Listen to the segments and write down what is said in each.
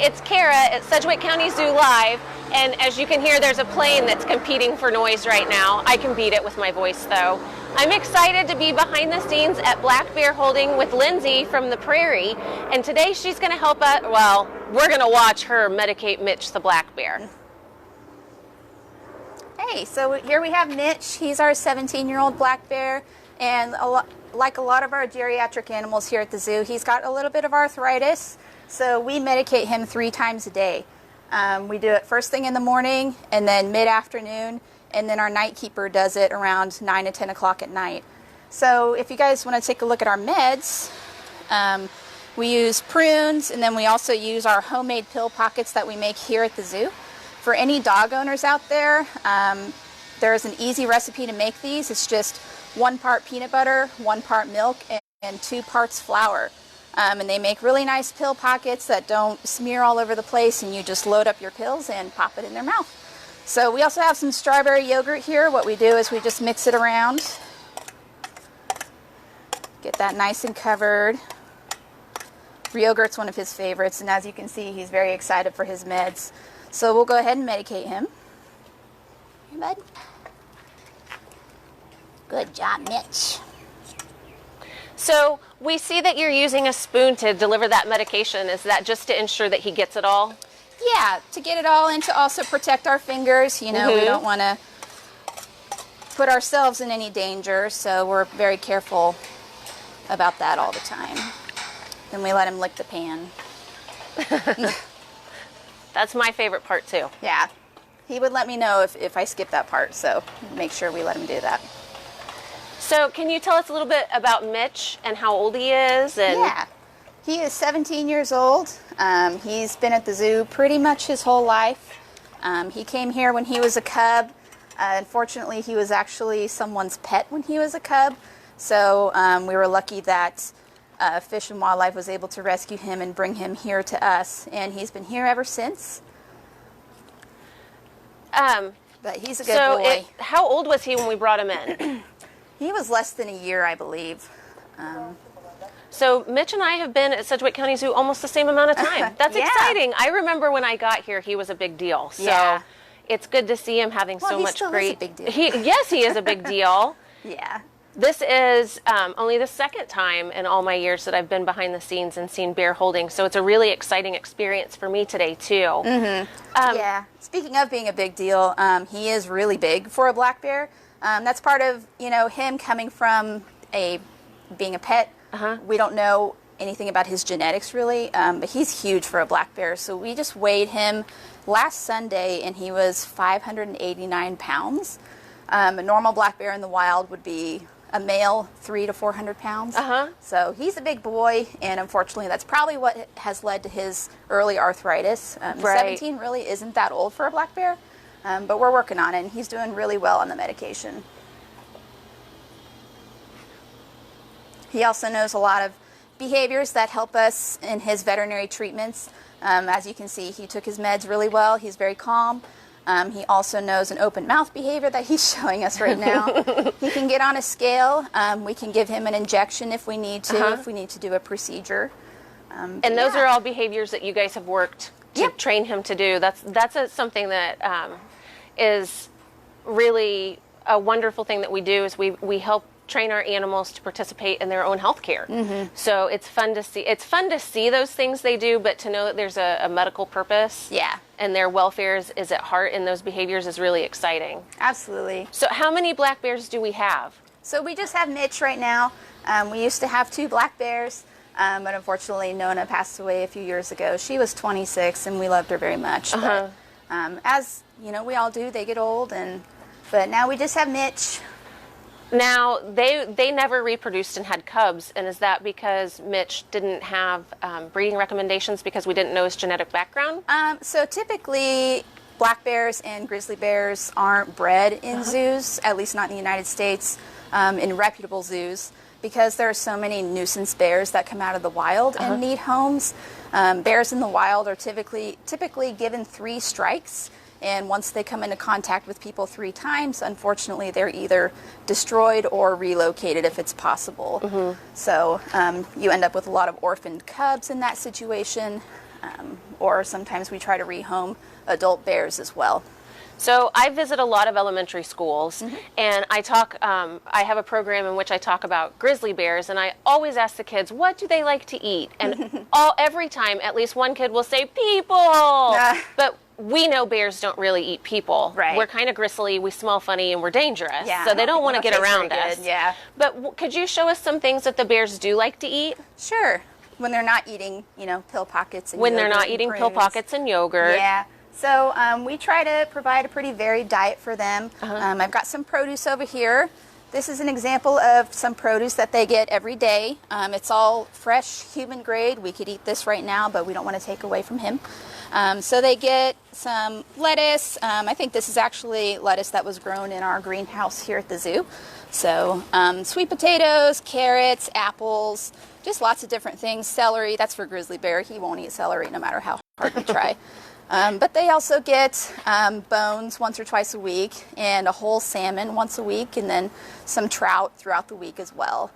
it's Kara at Sedgwick County Zoo Live, and as you can hear, there's a plane that's competing for noise right now. I can beat it with my voice, though. I'm excited to be behind the scenes at Black Bear Holding with Lindsay from the Prairie, and today she's going to help us, well, we're going to watch her medicate Mitch the black bear. Hey, so here we have Mitch. He's our 17-year-old black bear, and like a lot of our geriatric animals here at the zoo, he's got a little bit of arthritis, so we medicate him 3 times a day. We do it first thing in the morning, and then mid-afternoon, and then our night keeper does it around 9 to 10 o'clock at night. So if you guys want to take a look at our meds, we use prunes, and then we also use our homemade pill pockets that we make here at the zoo. For any dog owners out there, there's an easy recipe to make these. It's just 1 part peanut butter, 1 part milk, and 2 parts flour. And they make really nice pill pockets that don't smear all over the place, and you just load up your pills and pop it in their mouth. So we also have some strawberry yogurt here. What we do is we just mix it around, get that nice and covered. Yogurt's one of his favorites, and as you can see, he's very excited for his meds. So we'll go ahead and medicate him. Here, bud. Good job, Mitch. So we see that you're using a spoon to deliver that medication. Is that just to ensure that he gets it all? Yeah, to get it all and to also protect our fingers. You know, we don't want to put ourselves in any danger, so we're very careful about that all the time. Then we let him lick the pan. That's my favorite part too. Yeah, he would let me know if I skip that part, so make sure we let him do that. So can you tell us a little bit about Mitch and how old he is? And yeah, he is 17 years old. He's been at the zoo pretty much his whole life. He came here when he was a cub. Unfortunately, he was actually someone's pet when he was a cub, so we were lucky that Fish and Wildlife was able to rescue him and bring him here to us, and he's been here ever since. But he's a good boy. How old was he when we brought him in? He was less than a year, I believe. So Mitch and I have been at Sedgwick County Zoo almost the same amount of time. That's exciting. I remember when I got here, he was a big deal. So it's good to see him having so much great. Is a big deal. Yes, he is a big deal. Yeah. This is only the second time in all my years that I've been behind the scenes and seen bear holding, so it's a really exciting experience for me today, too. Yeah. Speaking of being a big deal, he is really big for a black bear. That's part of, you know, him coming from being a pet. We don't know anything about his genetics, really, but he's huge for a black bear. So we just weighed him last Sunday, and he was 589 pounds. A normal black bear in the wild would be a male 300 to 400 pounds. So he's a big boy, and unfortunately that's probably what has led to his early arthritis. 17 really isn't that old for a black bear, but we're working on it, and he's doing really well on the medication. He also knows a lot of behaviors that help us in his veterinary treatments. As you can see, he took his meds really well. He's very calm. He also knows an open mouth behavior that he's showing us right now. He can get on a scale. We can give him an injection if we need to, if we need to do a procedure. And those are all behaviors that you guys have worked to train him to do. That's something that is really a wonderful thing that we do, is we help train our animals to participate in their own health care. So it's fun to see. It's fun to see those things they do, but to know that there's a medical purpose. And their welfare is at heart in those behaviors is really exciting. Absolutely. So how many black bears do we have? So we just have Mitch right now. We used to have 2 black bears, but unfortunately Nona passed away a few years ago. She was 26, and we loved her very much. But, as you know, we all do, they get old, but now we just have Mitch. Now, they never reproduced and had cubs, and is that because Mitch didn't have breeding recommendations because we didn't know his genetic background? So typically, black bears and grizzly bears aren't bred in zoos, at least not in the United States, in reputable zoos, because there are so many nuisance bears that come out of the wild and need homes. Bears in the wild are typically given 3 strikes. And once they come into contact with people 3 times, unfortunately, they're either destroyed or relocated if it's possible. So you end up with a lot of orphaned cubs in that situation. or sometimes we try to rehome adult bears as well. So I visit a lot of elementary schools, and I have a program in which I talk about grizzly bears, and I always ask the kids, what do they like to eat? And every time, at least one kid will say, people! But we know bears don't really eat people. Right. We're kind of gristly, we smell funny, and we're dangerous. Yeah, so they don't want to get around us. Yeah. But could you show us some things that the bears do like to eat? Sure. When they're not eating, pill pockets and When they're yogurt not and eating pill prunes. pockets and yogurt. Yeah. So we try to provide a pretty varied diet for them. I've got some produce over here. This is an example of some produce that they get every day. It's all fresh, human grade. We could eat this right now, but we don't want to take away from him. So they get some lettuce. I think this is actually lettuce that was grown in our greenhouse here at the zoo. So sweet potatoes, carrots, apples, just lots of different things. Celery, that's for grizzly bear. He won't eat celery no matter how hard we try. But they also get bones once or twice a week, and a whole salmon once a week, and then some trout throughout the week as well.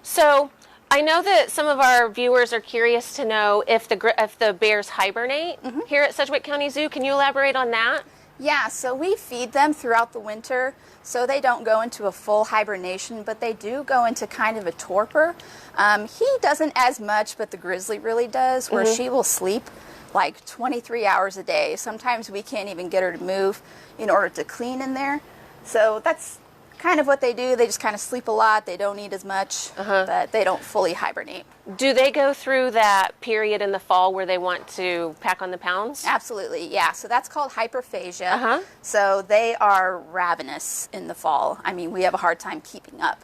So I know that some of our viewers are curious to know if the bears hibernate here at Sedgwick County Zoo. Can you elaborate on that? Yeah, so we feed them throughout the winter, so they don't go into a full hibernation, but they do go into kind of a torpor. He doesn't as much, but the grizzly really does, where she will sleep like 23 hours a day. Sometimes we can't even get her to move in order to clean in there. So that's kind of what they do. They just kind of sleep a lot. They don't eat as much, but they don't fully hibernate. Do they go through that period in the fall where they want to pack on the pounds? Absolutely, yeah. So that's called hyperphagia. So they are ravenous in the fall. I mean, we have a hard time keeping up.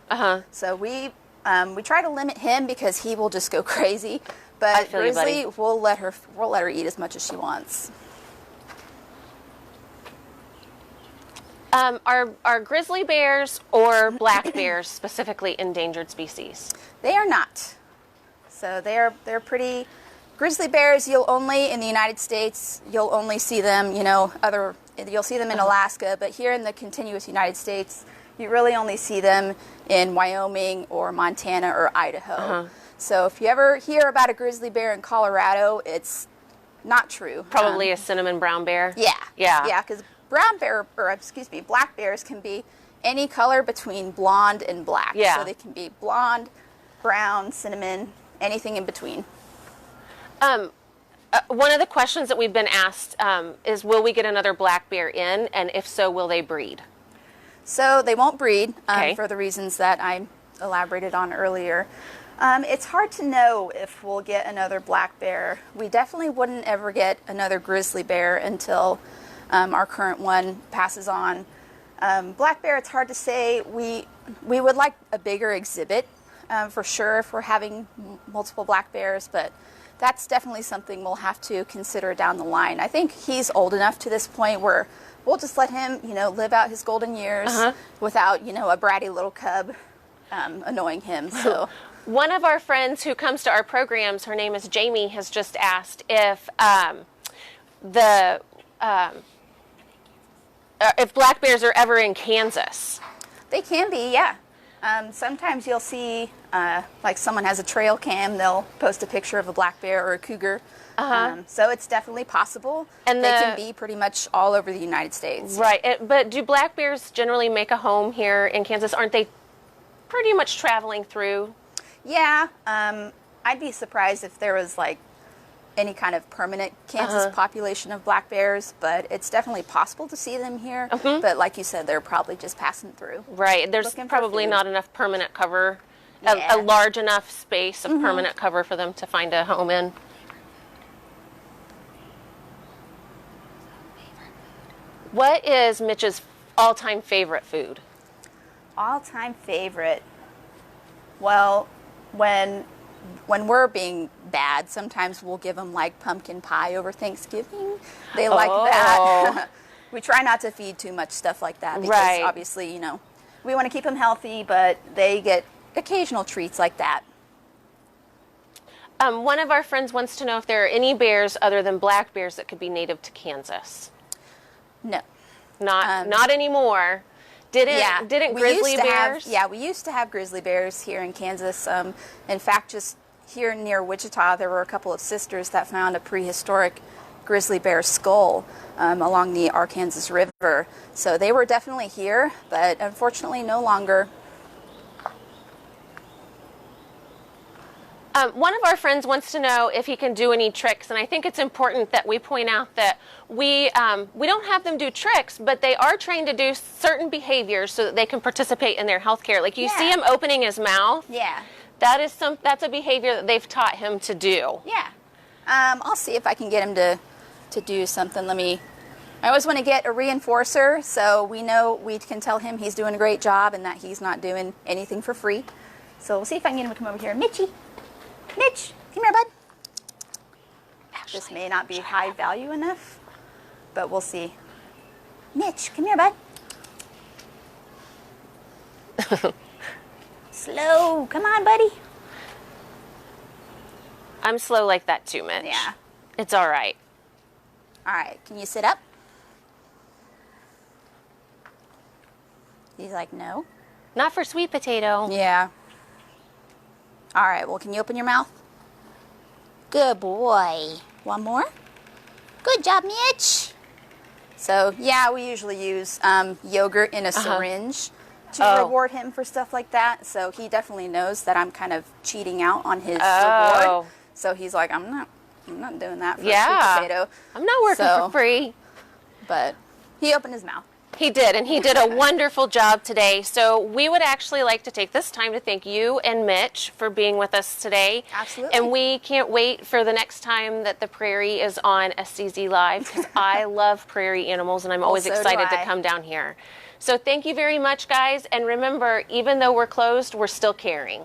So we try to limit him because he will just go crazy. But Grizzly, we'll let her eat as much as she wants. Are grizzly bears or black bears specifically endangered species? They are not. So they're pretty. Grizzly bears, you'll only in the United States, you'll only see them. You'll see them in Alaska, but here in the contiguous United States, you really only see them in Wyoming or Montana or Idaho. So if you ever hear about a grizzly bear in Colorado, it's not true. Probably a cinnamon brown bear. Yeah, because black bears can be any color between blonde and black. Yeah. So they can be blonde, brown, cinnamon, anything in between. One of the questions that we've been asked is, will we get another black bear in, and if so, will they breed? So they won't breed for the reasons that I elaborated on earlier. It's hard to know if we'll get another black bear. We definitely wouldn't ever get another grizzly bear until our current one passes on. Black bear, it's hard to say. We would like a bigger exhibit for sure if we're having multiple black bears, but that's definitely something we'll have to consider down the line. I think he's old enough to this point where we'll just let him, live out his golden years without, a bratty little cub annoying him. So. One of our friends who comes to our programs, her name is Jamie, has just asked if black bears are ever in Kansas. They can be, yeah. Sometimes you'll see, like someone has a trail cam, they'll post a picture of a black bear or a cougar. So it's definitely possible. And they can be pretty much all over the United States. Right, but do black bears generally make a home here in Kansas? Aren't they pretty much traveling through? Yeah, I'd be surprised if there was like any kind of permanent Kansas population of black bears, but it's definitely possible to see them here. But like you said, they're probably just passing through. Right, there's probably not enough permanent cover, a large enough space of permanent cover for them to find a home in. What is Mitch's all-time favorite food? All-time favorite? Well, when we're being bad, sometimes we'll give them like pumpkin pie over Thanksgiving. They like that. We try not to feed too much stuff like that because obviously, we want to keep them healthy, but they get occasional treats like that. One of our friends wants to know if there are any bears other than black bears that could be native to Kansas. No. Not anymore. Didn't grizzly bears? We used to have grizzly bears here in Kansas. In fact, just here near Wichita, there were a couple of sisters that found a prehistoric grizzly bear skull along the Arkansas River. So they were definitely here, but unfortunately no longer. One of our friends wants to know if he can do any tricks, and I think it's important that we point out that we don't have them do tricks, but they are trained to do certain behaviors so that they can participate in their health care. Like you see him opening his mouth. Yeah. That's a behavior that they've taught him to do. Yeah. I'll see if I can get him to do something. I always want to get a reinforcer so we can tell him he's doing a great job and that he's not doing anything for free. So we'll see if I can get him to come over here. Mitchie. Mitch, come here, bud. Actually, this may not be high value enough, but we'll see. Mitch, come here, bud. Slow. Come on, buddy. I'm slow like that too, Mitch. Yeah. It's all right. All right. Can you sit up? He's like, no. Not for sweet potato. Yeah. All right. Well, can you open your mouth? Good boy. One more. Good job, Mitch. So, yeah, we usually use yogurt in a syringe to reward him for stuff like that. So he definitely knows that I'm kind of cheating out on his reward. So he's like, I'm not doing that for sweet potato. I'm not working for free. But he opened his mouth. He did, and he did a wonderful job today. So we would actually like to take this time to thank you and Mitch for being with us today. Absolutely. And we can't wait for the next time that the Prairie is on SCZ Live, because I love prairie animals, and I'm always excited to come down here. So thank you very much, guys. And remember, even though we're closed, we're still caring.